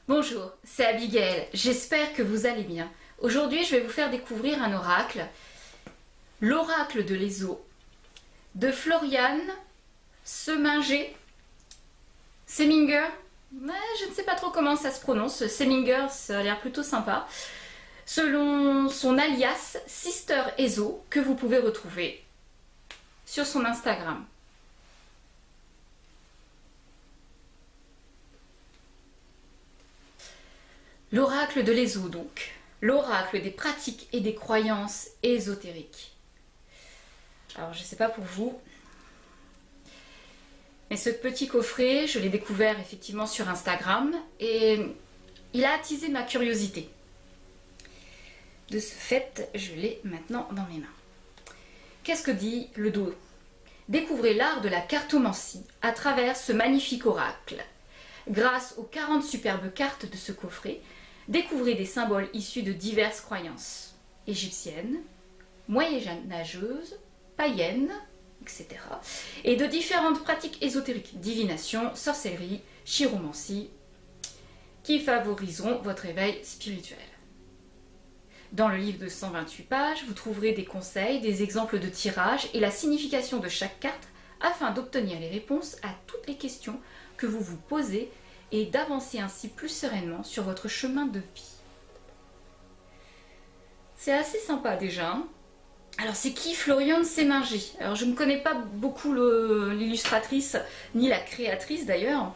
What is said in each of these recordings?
Bonjour, c'est Abigail, j'espère que vous allez bien. Aujourd'hui, je vais vous faire découvrir un oracle, l'oracle de l'Eso, de Florian Seminger. Seminger, je ne sais pas trop comment ça se prononce, Seminger, ça a l'air plutôt sympa. Selon son alias Sister Ezo, que vous pouvez retrouver sur son Instagram. L'oracle de l'Eso donc, l'oracle des pratiques et des croyances ésotériques. Alors je ne sais pas pour vous, mais ce petit coffret, je l'ai découvert effectivement sur Instagram et il a attisé ma curiosité. De ce fait, je l'ai maintenant dans mes mains. Qu'est-ce que dit le dos? Découvrez l'art de la cartomancie à travers ce magnifique oracle. Grâce aux 40 superbes cartes de ce coffret, découvrez des symboles issus de diverses croyances égyptiennes, moyenâgeuses, païennes, etc. et de différentes pratiques ésotériques, divination, sorcellerie, chiromancie, qui favoriseront votre éveil spirituel. Dans le livre de 128 pages, vous trouverez des conseils, des exemples de tirages et la signification de chaque carte afin d'obtenir les réponses à toutes les questions que vous vous posez et d'avancer ainsi plus sereinement sur votre chemin de vie. C'est assez sympa déjà. Alors c'est qui Florian Seminger? Alors je ne connais pas beaucoup l'illustratrice ni la créatrice d'ailleurs.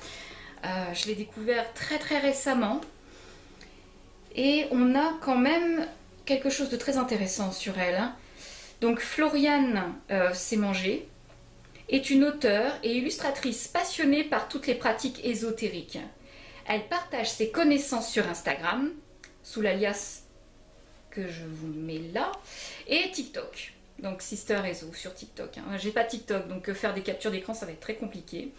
Je l'ai découvert très récemment. Et on a quand même quelque chose de très intéressant sur elle. Donc Florian Seminger est une auteure et illustratrice passionnée par toutes les pratiques ésotériques. Elle partage ses connaissances sur Instagram, sous l'alias que je vous mets là, et TikTok. Donc Sister Ezo sur TikTok. J'ai pas TikTok, donc faire des captures d'écran, ça va être très compliqué.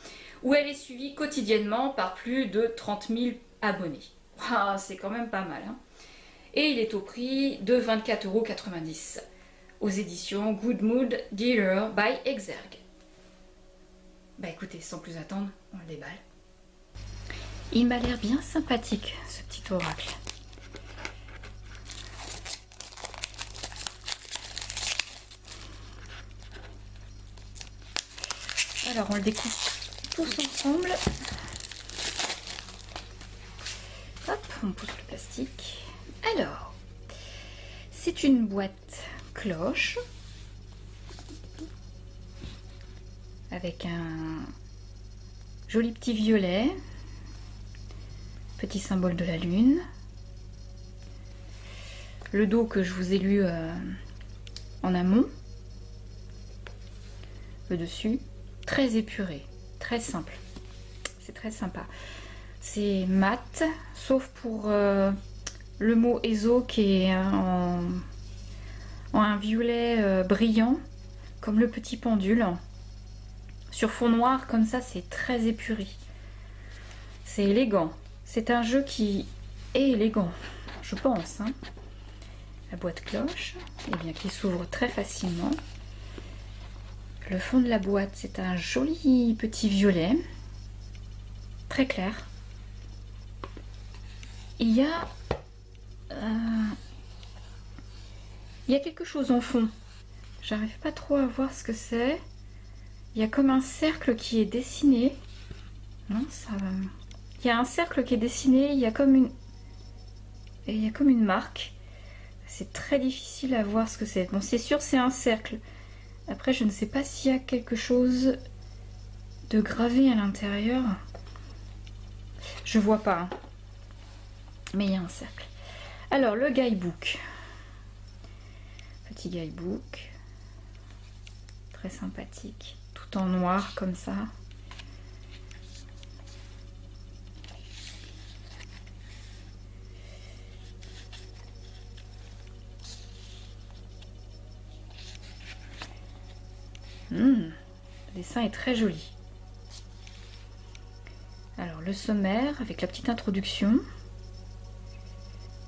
Où elle est suivie quotidiennement par plus de 30 000 abonnés. Wow, c'est quand même pas mal. Et il est au prix de 24,90 € aux éditions Good Mood Dealer by Exergue. Bah écoutez, sans plus attendre, on le déballe. Il m'a l'air bien sympathique, ce petit oracle. Alors on le découpe tous ensemble. Hop, on pousse le plastique. Alors, c'est une boîte cloche avec un joli petit violet, petit symbole de la lune, le dos que je vous ai lu en amont, le dessus, très épuré, très simple, c'est très sympa. C'est mat, sauf pour le mot Ezo qui est en un violet brillant, comme le petit pendule. Sur fond noir, comme ça, c'est très épuré. C'est élégant. C'est un jeu qui est élégant, je pense. La boîte cloche, eh bien, qui s'ouvre très facilement. Le fond de la boîte, c'est un joli petit violet, très clair. Il y a quelque chose en fond. J'arrive pas trop à voir ce que c'est. Il y a comme un cercle qui est dessiné. Non, ça va. Il y a un cercle qui est dessiné. Il y a comme une marque. C'est très difficile à voir ce que c'est. Bon, c'est sûr, c'est un cercle. Après, je ne sais pas s'il y a quelque chose de gravé à l'intérieur. Je vois pas. Mais il y a un cercle. Alors, le guidebook. Petit guidebook. Très sympathique. Tout en noir comme ça. Le dessin est très joli. Alors, le sommaire avec la petite introduction.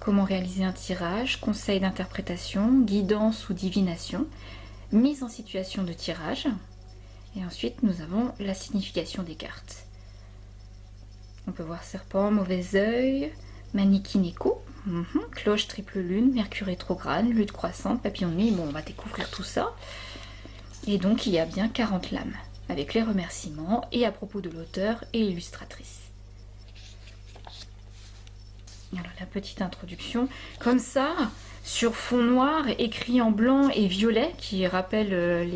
Comment réaliser un tirage, conseils d'interprétation, guidance ou divination, mise en situation de tirage. Et ensuite, nous avons la signification des cartes. On peut voir serpent, mauvais œil, Manikineko, cloche, triple lune, Mercure rétrograde, lune croissante, papillon de nuit. Bon, on va découvrir tout ça. Et donc, il y a bien 40 lames, avec les remerciements et à propos de l'auteur et illustratrice. Alors, la petite introduction. Comme ça, sur fond noir, écrit en blanc et violet, qui rappelle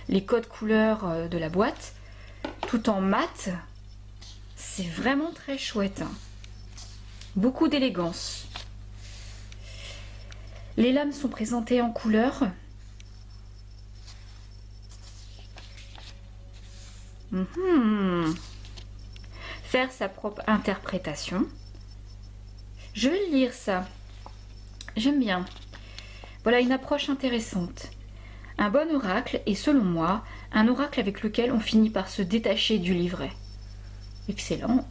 les codes couleurs de la boîte, tout en mat, c'est vraiment très chouette. Beaucoup d'élégance. Les lames sont présentées en couleur. Faire sa propre interprétation. Je vais lire ça. J'aime bien. Voilà une approche intéressante. Un bon oracle est, selon moi, un oracle avec lequel on finit par se détacher du livret. Excellent.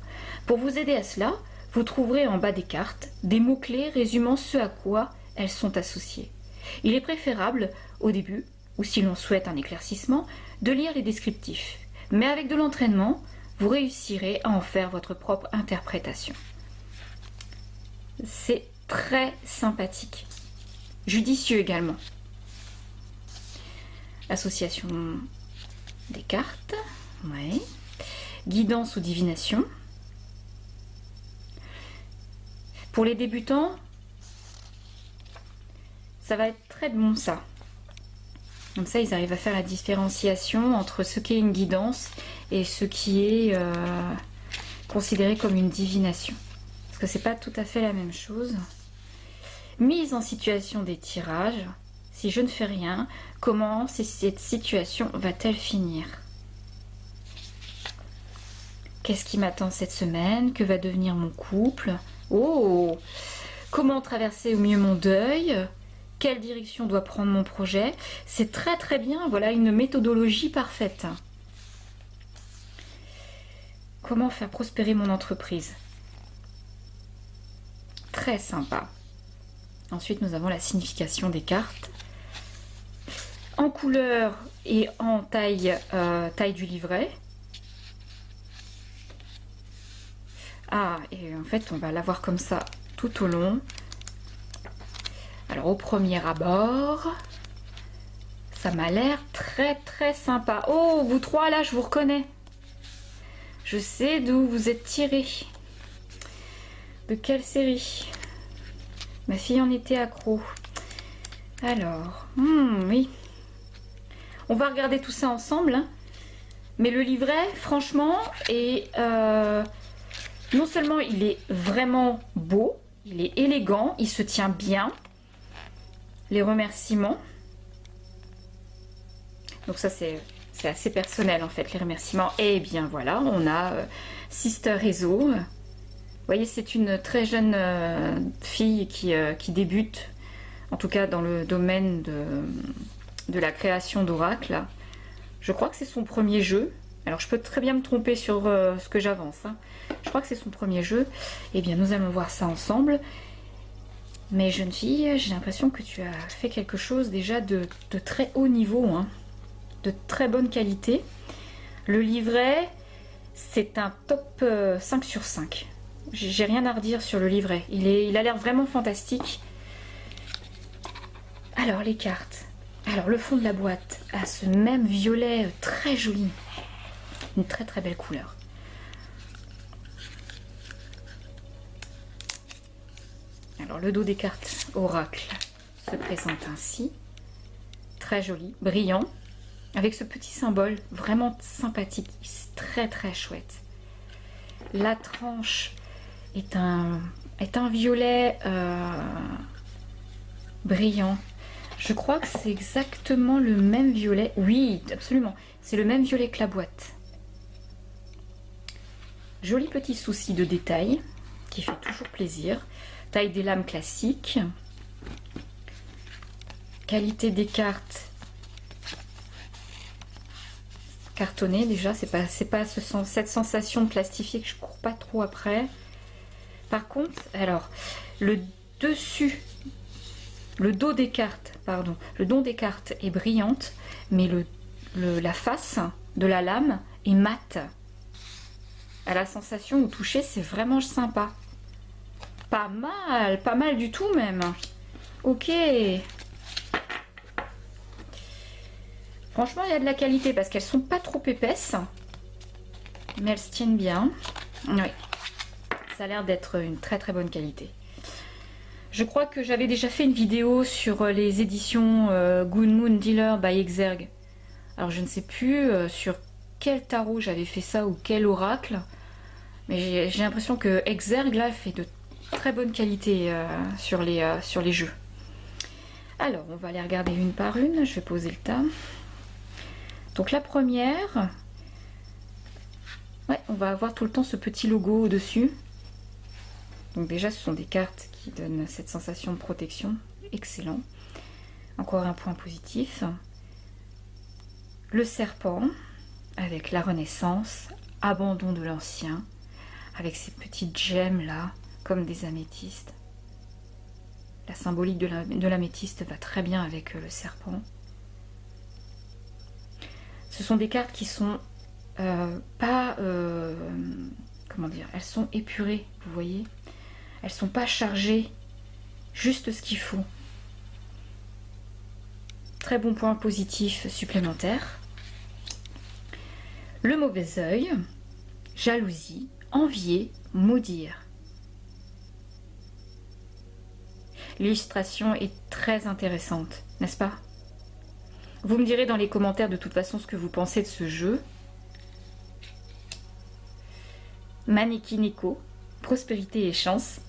Pour vous aider à cela, vous trouverez en bas des cartes des mots-clés résumant ce à quoi elles sont associées. Il est préférable, au début, ou si l'on souhaite un éclaircissement, de lire les descriptifs. Mais avec de l'entraînement, vous réussirez à en faire votre propre interprétation. C'est très sympathique. Judicieux également. Association des cartes. Ouais. Guidance ou divination. Pour les débutants, ça va être très bon ça. Comme ça, ils arrivent à faire la différenciation entre ce qui est une guidance et ce qui est considéré comme une divination. Parce que c'est pas tout à fait la même chose. Mise en situation des tirages. Si je ne fais rien, comment cette situation va-t-elle finir? Qu'est-ce qui m'attend cette semaine? Que va devenir mon couple? Oh! Comment traverser au mieux mon deuil? Quelle direction doit prendre mon projet? C'est très très bien, voilà une méthodologie parfaite. Comment faire prospérer mon entreprise? Très sympa. Ensuite, nous avons la signification des cartes. En couleur et en taille, taille du livret. Ah, et en fait, on va l'avoir comme ça tout au long. Alors, au premier abord, ça m'a l'air très très sympa. Oh, vous trois là, je vous reconnais. Je sais d'où vous êtes tirés. De quelle série? Ma fille en était accro. Alors, oui. On va regarder tout ça ensemble. Hein. Mais le livret, franchement, est... non seulement il est vraiment beau, il est élégant, il se tient bien. Les remerciements. Donc ça, c'est assez personnel, en fait, les remerciements. Et bien, voilà, on a Sister Réseau. Vous voyez, c'est une très jeune fille qui débute, en tout cas dans le domaine de la création d'oracles. Je crois que c'est son premier jeu. Alors, je peux très bien me tromper sur ce que j'avance. Hein. Je crois que c'est son premier jeu. Eh bien, nous allons voir ça ensemble. Mais jeune fille, j'ai l'impression que tu as fait quelque chose déjà de très haut niveau, hein, de très bonne qualité. Le livret, c'est un top 5 sur 5. J'ai rien à redire sur le livret. Il a l'air vraiment fantastique. Alors, les cartes. Alors, le fond de la boîte a ce même violet très joli. Une très très belle couleur. Alors, le dos des cartes oracle se présente ainsi. Très joli, brillant. Avec ce petit symbole vraiment sympathique. C'est très très chouette. La tranche est un violet brillant. Je crois que c'est exactement le même violet. Oui, absolument. C'est le même violet que la boîte. Joli petit souci de détail qui fait toujours plaisir. Taille des lames classique. Qualité des cartes. Cartonné déjà, c'est pas cette sensation de plastifié que je cours pas trop après. Par contre, alors le dessus, le dos des cartes, pardon, le dos des cartes est brillante, mais la face de la lame est mate. à la sensation au toucher, c'est vraiment sympa. Pas mal du tout même. Ok. Franchement, il y a de la qualité parce qu'elles sont pas trop épaisses. Mais elles se tiennent bien. Oui. Ça a l'air d'être une très très bonne qualité. Je crois que j'avais déjà fait une vidéo sur les éditions Good Moon Dealer by Exergue. Alors je ne sais plus sur quel tarot j'avais fait ça ou quel oracle. Mais j'ai l'impression que Exergue là fait de très bonne qualité sur les jeux. Alors on va les regarder une par une. Je vais poser le tas. Donc la première, ouais, on va avoir tout le temps ce petit logo au-dessus. Donc déjà ce sont des cartes qui donnent cette sensation de protection. Excellent. Encore un point positif. Le serpent avec la renaissance, abandon de l'ancien, avec ces petites gemmes là, comme des améthystes. La symbolique de l'améthyste va très bien avec le serpent. Ce sont des cartes qui sont pas... comment dire, elles sont épurées, vous voyez. Elles sont pas chargées, juste ce qu'il faut. Très bon point positif supplémentaire. Le mauvais œil, jalousie, envier, maudire. L'illustration est très intéressante, n'est-ce pas? Vous me direz dans les commentaires de toute façon ce que vous pensez de ce jeu. Maneki Neko, prospérité et chance.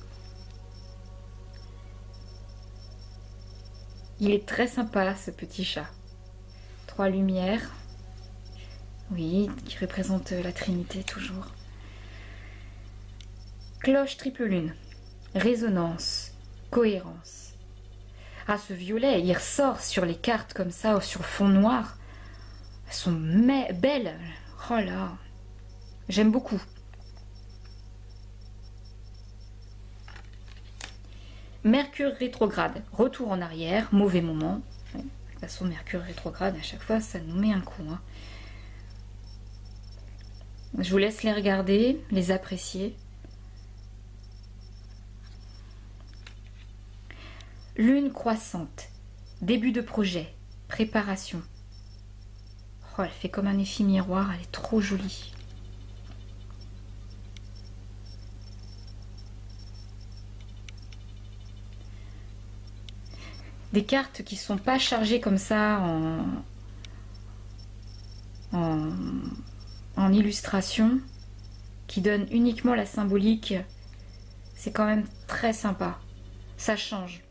Il est très sympa ce petit chat. 3 lumières. Oui, qui représente la Trinité toujours. Cloche triple lune. Résonance, cohérence. Ah, ce violet, il ressort sur les cartes comme ça, sur fond noir. Elles sont belles. Oh là, j'aime beaucoup. Mercure rétrograde, retour en arrière, mauvais moment. De toute façon, Mercure rétrograde, à chaque fois, ça nous met un coup. Hein. Je vous laisse les regarder, les apprécier. Lune croissante, début de projet, préparation. Oh, elle fait comme un effet miroir, elle est trop jolie. Des cartes qui sont pas chargées comme ça en illustration, qui donnent uniquement la symbolique, c'est quand même très sympa. Ça change.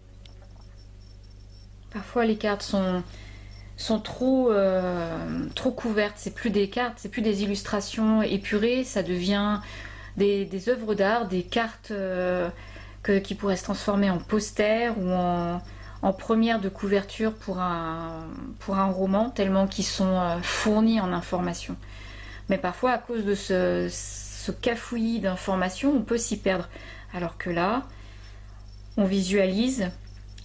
Parfois les cartes sont trop couvertes, c'est plus des cartes, c'est plus des illustrations épurées, ça devient des œuvres d'art, des cartes qui pourraient se transformer en poster ou en première de couverture pour un roman, tellement qu'ils sont fournis en informations. Mais parfois, à cause de ce cafouillis d'informations, on peut s'y perdre. Alors que là, on visualise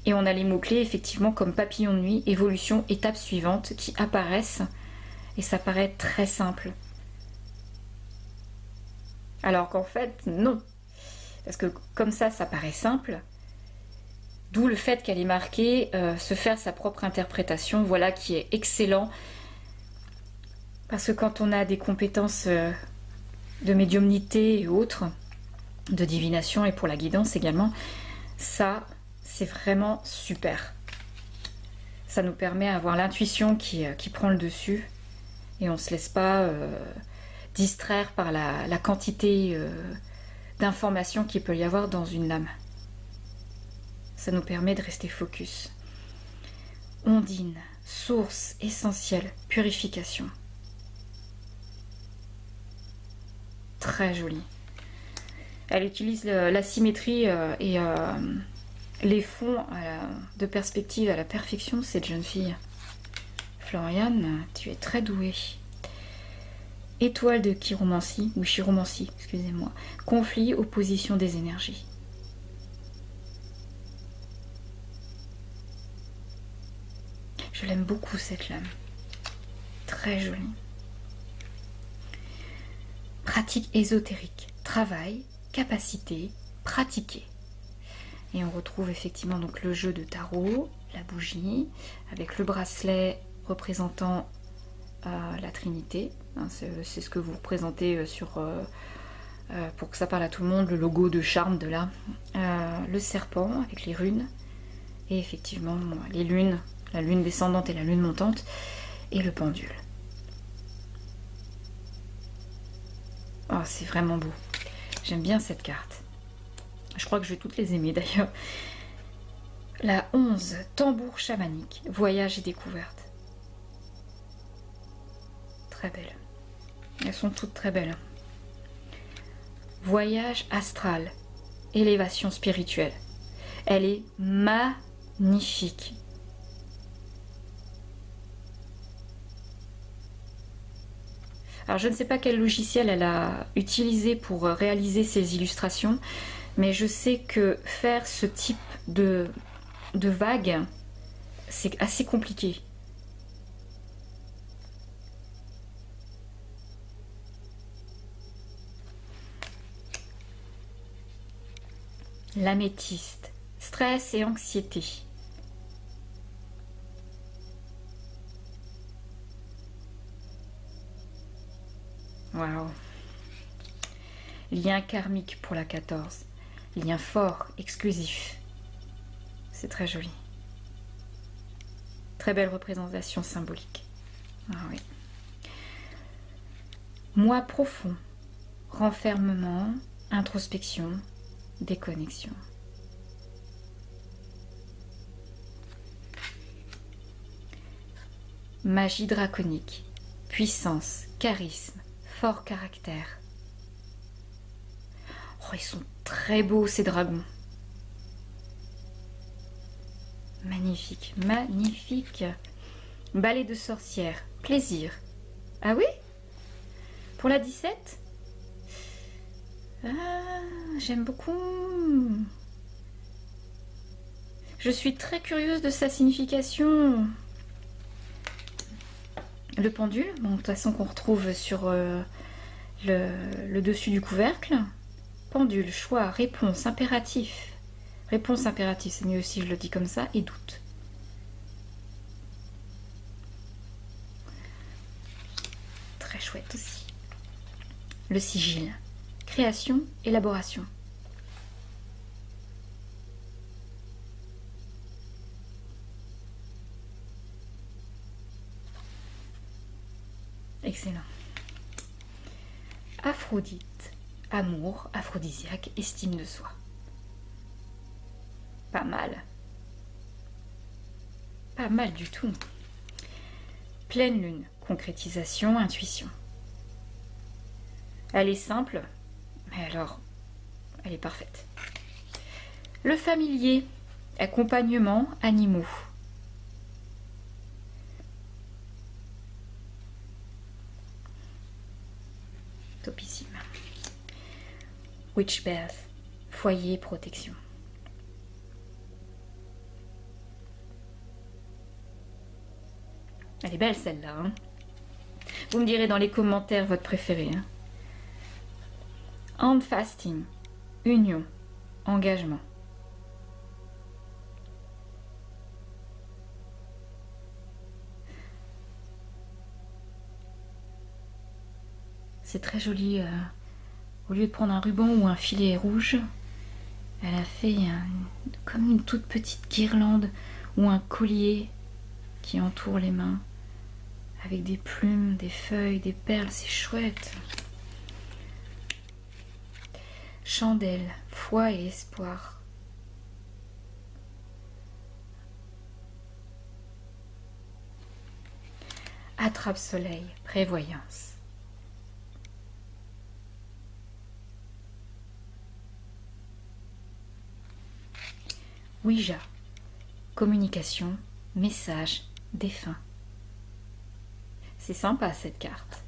et on a les mots-clés, effectivement, comme papillon de nuit, évolution, étape suivante, qui apparaissent. Et ça paraît très simple. Alors qu'en fait, non. Parce que comme ça paraît simple. D'où le fait qu'elle est marquée se faire sa propre interprétation, voilà qui est excellent. Parce que quand on a des compétences de médiumnité et autres, de divination et pour la guidance également, ça c'est vraiment super. Ça nous permet d'avoir l'intuition qui prend le dessus et on ne se laisse pas distraire par la quantité d'informations qu'il peut y avoir dans une lame. Ça nous permet de rester focus. Ondine, source essentielle, purification. Très jolie. Elle utilise la symétrie et les fonds de perspective à la perfection, cette jeune fille. Floriane, tu es très douée. Étoile de chiromancie, ou chiromancie, excusez-moi. Conflit, opposition des énergies. Je l'aime beaucoup cette lame. Très jolie. pratique ésotérique, travail, capacité, pratiquer. Et on retrouve effectivement donc le jeu de tarot, la bougie, avec le bracelet représentant la Trinité. Hein, c'est ce que vous représentez pour que ça parle à tout le monde, le logo de charme de là. Le serpent avec les runes. Et effectivement les lunes, la lune descendante et la lune montante. Et le pendule. Oh, c'est vraiment beau. J'aime bien cette carte. Je crois que je vais toutes les aimer d'ailleurs. La 11, tambour chamanique, voyage et découverte. Très belle. Elles sont toutes très belles. Voyage astral, élévation spirituelle. Elle est magnifique. Alors je ne sais pas quel logiciel elle a utilisé pour réaliser ces illustrations, mais je sais que faire ce type de vague, c'est assez compliqué. L'améthyste, stress et anxiété. Waouh. Lien karmique pour la 14. Lien fort, exclusif. C'est très joli. Très belle représentation symbolique. Ah oui. Moi profond. Renfermement, introspection, déconnexion. Magie draconique. Puissance, charisme, fort caractère. Oh, ils sont très beaux ces dragons. Magnifique, magnifique. Ballet de sorcière, plaisir. Ah oui? Pour la 17? Ah, j'aime beaucoup. Je suis très curieuse de sa signification. Le pendule, bon, de toute façon qu'on retrouve sur le dessus du couvercle. Pendule, choix, réponse, impératif. Réponse impérative, c'est mieux si je le dis comme ça, et doute. Très chouette aussi. Le sigil. Création, élaboration. Excellent. Aphrodite. Amour, aphrodisiaque, estime de soi. Pas mal. Pas mal du tout. Pleine lune, concrétisation, intuition. Elle est simple, mais alors, elle est parfaite. Le familier, accompagnement, animaux. Topissime. Witchbirth, foyer, protection. Elle est belle celle-là. Hein, vous me direz dans les commentaires votre préféré. Hein. Hand fasting, union, engagement. C'est très joli. Au lieu de prendre un ruban ou un filet rouge, elle a fait comme une toute petite guirlande ou un collier qui entoure les mains avec des plumes, des feuilles, des perles. C'est chouette. Chandelle, foi et espoir. Attrape-soleil, prévoyance. Ouija, communication, message, défunt. C'est sympa cette carte.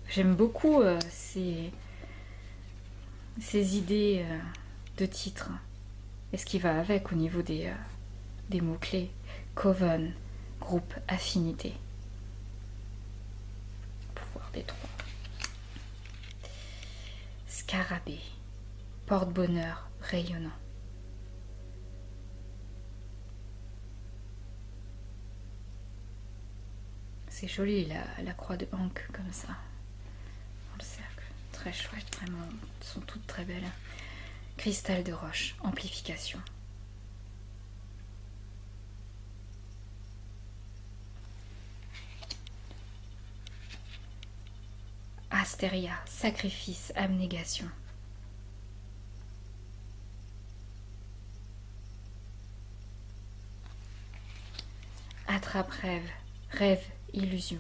J'aime beaucoup ces idées de titres. Et ce qui va avec au niveau des mots-clés. Coven, groupe, affinité. Pouvoir des trois. scarabée, porte-bonheur rayonnant. C'est joli la croix de Ankh comme ça, dans le cercle. Très chouette, vraiment, elles sont toutes très belles. Cristal de roche, amplification. Astéria, sacrifice, abnégation. Attrape-rêve, rêve, illusion.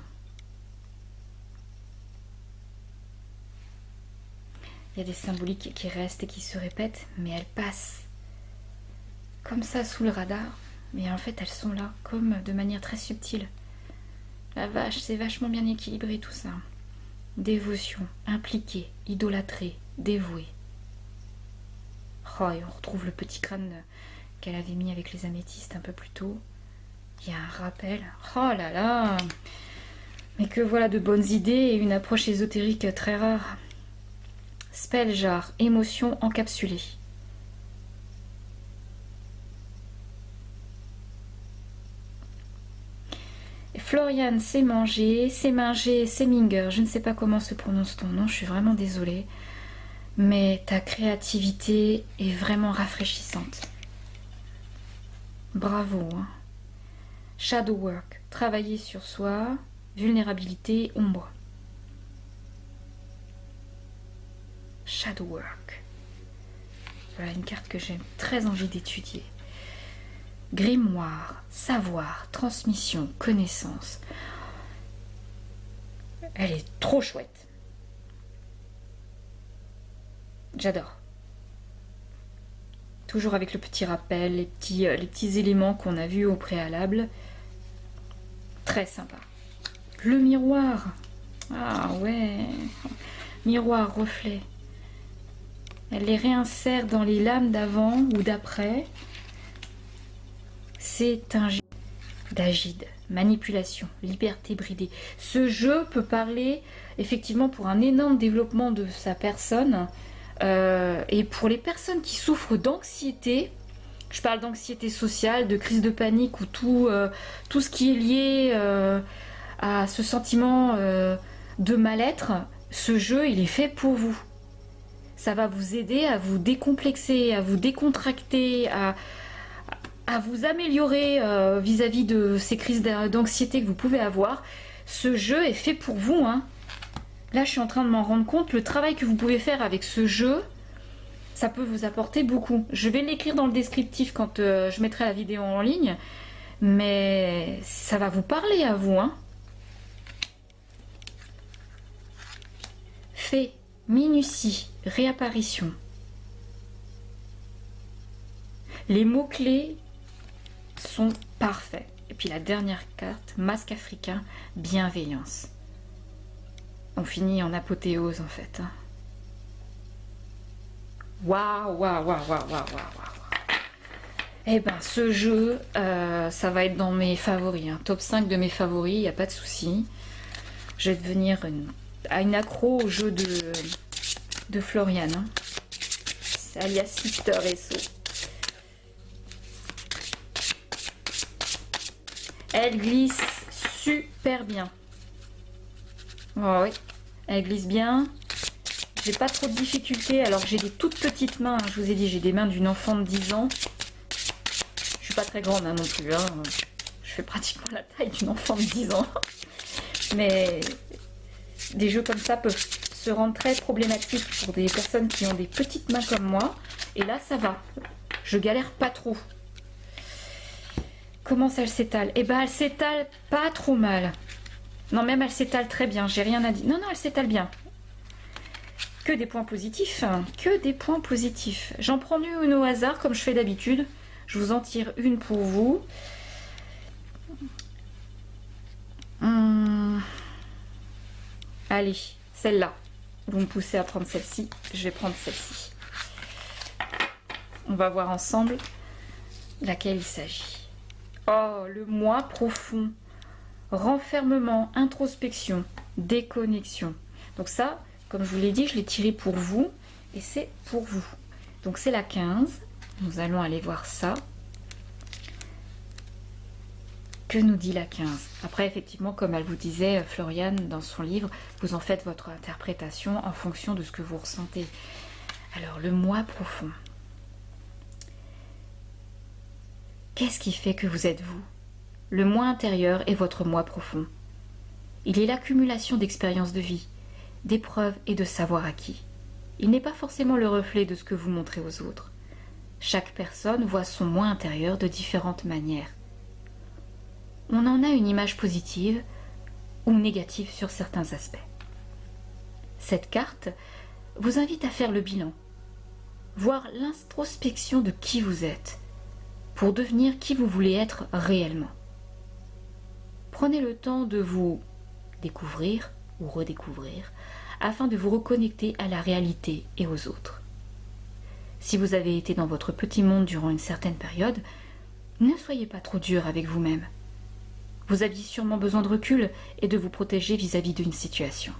Il y a des symboliques qui restent et qui se répètent, mais elles passent comme ça sous le radar. Mais en fait, elles sont là, comme de manière très subtile. La vache, c'est vachement bien équilibré tout ça. Dévotion, impliqué, idolâtré, dévoué. Oh, et on retrouve le petit crâne qu'elle avait mis avec les améthystes un peu plus tôt. Il y a un rappel. Oh là là! Mais que voilà de bonnes idées et une approche ésotérique très rare. Spell jar, émotion encapsulée. Florian Seminger, Seminger, je ne sais pas comment se prononce ton nom, je suis vraiment désolée. Mais ta créativité est vraiment rafraîchissante. Bravo. Hein. Shadow work, travailler sur soi, vulnérabilité, ombre. Shadow work. Voilà une carte que j'ai très envie d'étudier. Grimoire, savoir, transmission, connaissance. Elle est trop chouette. J'adore. Toujours avec le petit rappel, les petits éléments qu'on a vus au préalable. Très sympa. Le miroir. Ah ouais. Miroir, reflet. Elle les réinsère dans les lames d'avant ou d'après. C'est un jeu d'agide, manipulation, liberté bridée. Ce jeu peut parler effectivement pour un énorme développement de sa personne et pour les personnes qui souffrent d'anxiété. Je parle d'anxiété sociale, de crise de panique ou tout ce qui est lié à ce sentiment de mal-être. Ce jeu, il est fait pour vous. Ça va vous aider à vous décomplexer, à vous décontracter, à vous améliorer vis-à-vis de ces crises d'anxiété que vous pouvez avoir. Ce jeu est fait pour vous. Hein. Là, je suis en train de m'en rendre compte. Le travail que vous pouvez faire avec ce jeu, ça peut vous apporter beaucoup. Je vais l'écrire dans le descriptif quand je mettrai la vidéo en ligne. Mais ça va vous parler à vous. Hein. Fait, minutie, réapparition. Les mots-clés sont parfaits. Et puis la dernière carte, masque africain, bienveillance. On finit en apothéose en fait. Waouh, waouh, waouh, waouh, waouh, waouh. Eh ben ce jeu, ça va être dans mes favoris. Hein. Top 5 de mes favoris, il n'y a pas de souci. Je vais devenir une accro au jeu de Florian. Hein. Alias Sister SO. Elle glisse super bien. Oh, oui, elle glisse bien. J'ai pas trop de difficultés alors que j'ai des toutes petites mains. Hein. Je vous ai dit, j'ai des mains d'une enfant de 10 ans. Je suis pas très grande hein, non plus. Hein. Je fais pratiquement la taille d'une enfant de 10 ans. Mais des jeux comme ça peuvent se rendre très problématiques pour des personnes qui ont des petites mains comme moi. Et là, ça va. Je galère pas trop. Comment ça, elle s'étale? Eh ben, elle s'étale pas trop mal. Non, même elle s'étale très bien. J'ai rien à dire. Non, non, elle s'étale bien. Que des points positifs. Hein. Que des points positifs. J'en prends une au hasard, comme je fais d'habitude. Je vous en tire une pour vous. Allez, celle-là. Vous me poussez à prendre celle-ci. Je vais prendre celle-ci. On va voir ensemble laquelle il s'agit. Oh, le moi profond. Renfermement, introspection, déconnexion. Donc ça, comme je vous l'ai dit, je l'ai tiré pour vous. et c'est pour vous. Donc c'est la 15, nous allons aller voir ça. Que nous dit la 15? Après, effectivement, comme elle vous disait, Floriane, dans son livre, vous en faites votre interprétation en fonction de ce que vous ressentez. Alors, le moi profond. Qu'est-ce qui fait que vous êtes vous? Le moi intérieur est votre moi profond. Il est l'accumulation d'expériences de vie, d'épreuves et de savoir acquis. Il n'est pas forcément le reflet de ce que vous montrez aux autres. Chaque personne voit son moi intérieur de différentes manières. On en a une image positive ou négative sur certains aspects. Cette carte vous invite à faire le bilan, voir l'introspection de qui vous êtes, pour devenir qui vous voulez être réellement. Prenez le temps de vous découvrir ou redécouvrir afin de vous reconnecter à la réalité et aux autres. Si vous avez été dans votre petit monde durant une certaine période, ne soyez pas trop dur avec vous-même. Vous aviez sûrement besoin de recul et de vous protéger vis-à-vis d'une situation.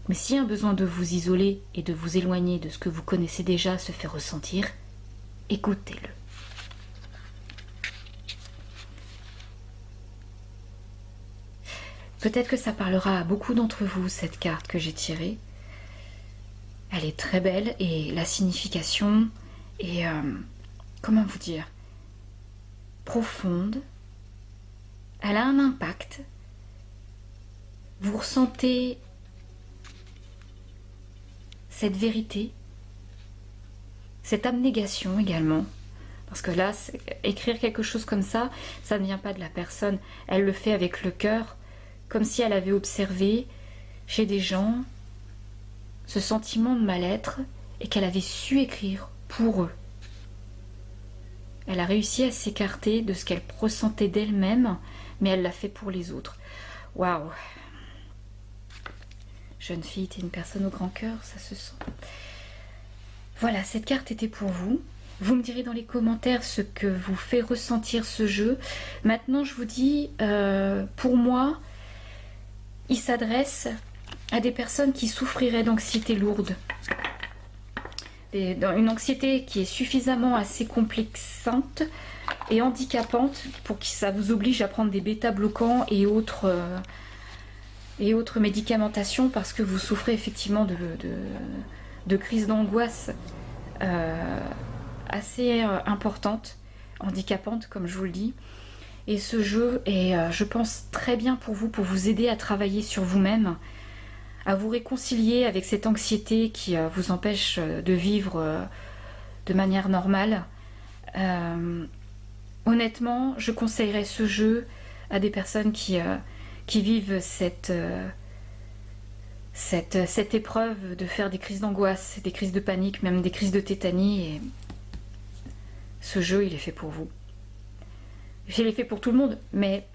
Mais si un besoin de vous isoler et de vous éloigner de ce que vous connaissez déjà se fait ressentir, écoutez-le. Peut-être que ça parlera à beaucoup d'entre vous, cette carte que j'ai tirée. Elle est très belle et la signification est, comment vous dire, profonde. Elle a un impact. Vous ressentez cette vérité, cette abnégation également. Parce que là, écrire quelque chose comme ça ne vient pas de la personne. Elle le fait avec le cœur, comme si elle avait observé chez des gens ce sentiment de mal-être et qu'elle avait su écrire pour eux. Elle a réussi à s'écarter de ce qu'elle ressentait d'elle-même, mais elle l'a fait pour les autres. Waouh! Jeune fille, t'es une personne au grand cœur, ça se sent. Voilà, cette carte était pour vous. Vous me direz dans les commentaires ce que vous fait ressentir ce jeu. Maintenant, je vous dis, pour moi, il s'adresse à des personnes qui souffriraient d'anxiété lourde. Une anxiété qui est suffisamment assez complexante et handicapante pour que ça vous oblige à prendre des bêta-bloquants et autres médicamentations parce que vous souffrez effectivement de crises d'angoisse assez importantes, handicapantes comme je vous le dis. Et ce jeu est, je pense, très bien pour vous aider à travailler sur vous-même, à vous réconcilier avec cette anxiété qui vous empêche de vivre de manière normale. Honnêtement, je conseillerais ce jeu à des personnes qui vivent cette épreuve de faire des crises d'angoisse, des crises de panique, même des crises de tétanie. Et ce jeu, il est fait pour vous. Il est fait pour tout le monde, mais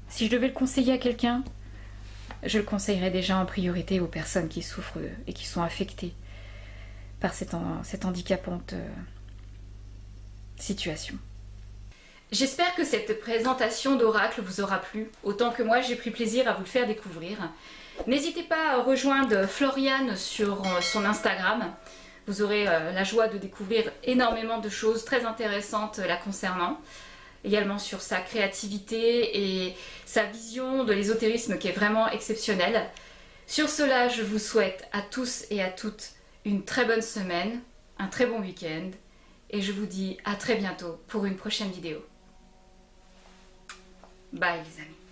si je devais le conseiller à quelqu'un, je le conseillerais déjà en priorité aux personnes qui souffrent et qui sont affectées par cette handicapante situation. J'espère que cette présentation d'oracle vous aura plu, autant que moi j'ai pris plaisir à vous le faire découvrir. N'hésitez pas à rejoindre Floriane sur son Instagram. Vous aurez la joie de découvrir énormément de choses très intéressantes la concernant. Également sur sa créativité et sa vision de l'ésotérisme qui est vraiment exceptionnelle. Sur cela, je vous souhaite à tous et à toutes une très bonne semaine, un très bon week-end et je vous dis à très bientôt pour une prochaine vidéo. Bye les amis.